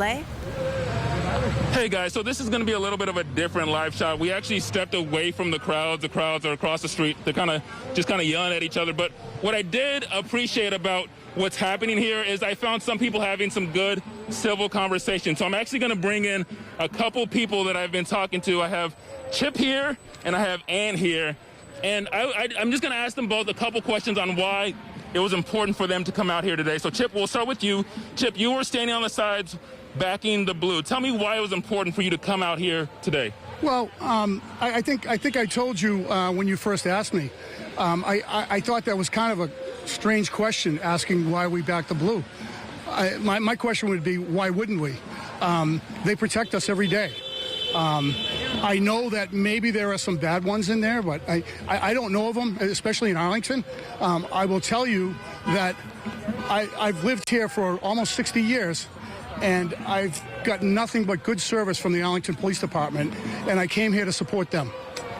Hey guys, so this is going to be a little bit of a different live shot. We actually stepped away from the crowds. The crowds are across the street. They're kind of yelling at each other. But what I did appreciate about what's happening here is I found some people having some good civil conversation. So I'm actually going to bring in a couple people that I've been talking to. I have Chip here and I have Ann here. And I'm just going to ask them both a couple questions on why it was important for them to come out here today. So Chip, we'll start with you. Chip, you were standing on the sides backing the blue. Tell me why it was important for you to come out here today. Well, I think I told you when you first asked me. I thought that was kind of a strange question, asking why we back the blue. My question would be, why wouldn't we? They protect us every day. I know that maybe there are some bad ones in there, but I don't know of them, especially in Arlington. I will tell you that I've lived here for almost 60 years, and I've got nothing but good service from the Arlington Police Department, and I came here to support them.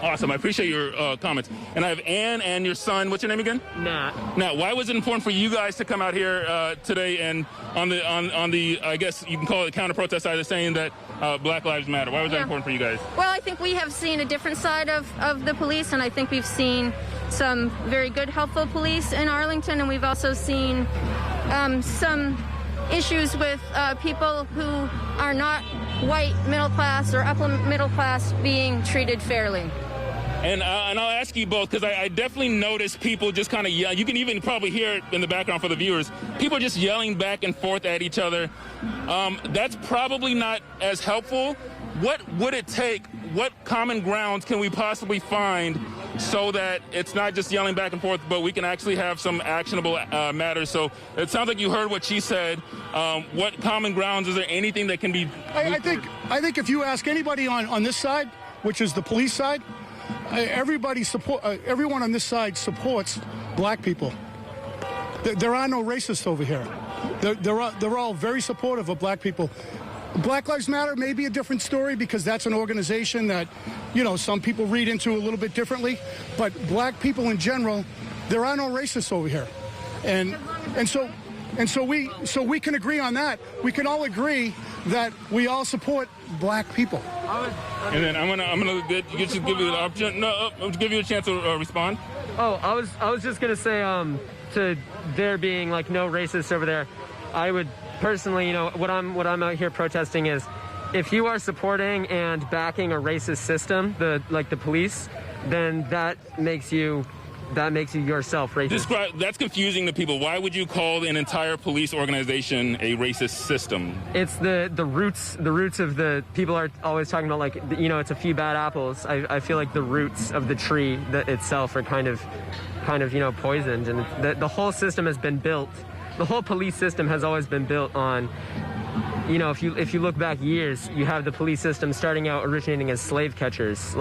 Awesome. I appreciate your comments. And I have Ann and your son. What's your name again? Nat. Now, why was it important for you guys to come out here today and on the I guess you can call it counter protest side of saying that Black Lives Matter? Why was that important for you guys? Well, I think we have seen a different side of the police, and I think we've seen some very good, helpful police in Arlington, and we've also seen some issues with people who are not white, middle class, or upper middle class being treated fairly. And I'll ask you both, because I definitely noticed people just kind of yell. You can even probably hear it in the background for the viewers. People just yelling back and forth at each other. That's probably not as helpful. What would it take? What common grounds can we possibly find so that it's not just yelling back and forth, but we can actually have some actionable matters? So it sounds like you heard what she said. What common grounds? Is there anything that can be? I think if you ask anybody on this side, which is the police side, everyone on this side supports black people. There are no racists over here. They're all very supportive of black people. Black Lives Matter may be a different story because that's an organization that, some people read into a little bit differently. But black people in general, there are no racists over here, and so we can agree on that. We can all agree that we all support black people. And then I'm gonna give you the option. No, give you a chance to respond. Oh, I was just gonna say to there being like no racists over there, I would personally, what I'm out here protesting is, if you are supporting and backing a racist system, the police, then that makes you yourself racist. That's confusing to people. Why would you call an entire police organization a racist system? It's the roots of the people are always talking about, it's a few bad apples. I feel like the roots of the tree that itself are kind of poisoned, and the whole system has been built. The whole police system has always been built on, if you look back years, you have the police system starting out originating as slave catchers,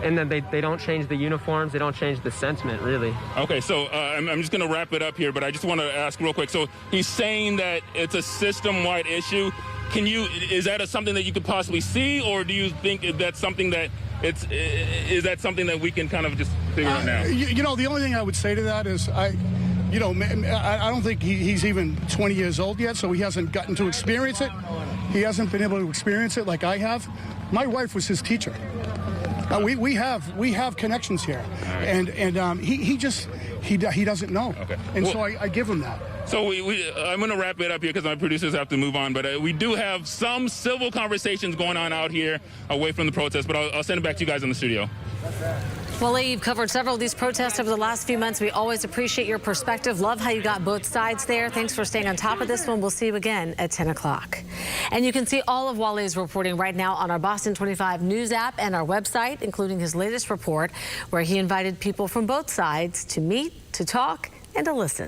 and then they don't change the uniforms, they don't change the sentiment, really. Okay, so I'm just going to wrap it up here, but I just want to ask real quick. So he's saying that it's a system-wide issue. Is that something that you could possibly see, or do you think that's something that is that something that we can kind of just figure out now? The only thing I would say to that is I don't think he's even 20 years old yet, so he hasn't gotten to experience it. He hasn't been able to experience it like I have. My wife was his teacher. We have connections here, and he doesn't know, okay. And so I give him that. So I'm going to wrap it up here because my producers have to move on, but we do have some civil conversations going on out here away from the protest, but I'll send it back to you guys in the studio. Well, Lee, you've covered several of these protests over the last few months. We always appreciate your perspective. Love how you got both sides there. Thanks for staying on top of this one. We'll see you again at 10 o'clock. And you can see all of Wale's reporting right now on our Boston 25 News app and our website, including his latest report, where he invited people from both sides to meet, to talk, and to listen.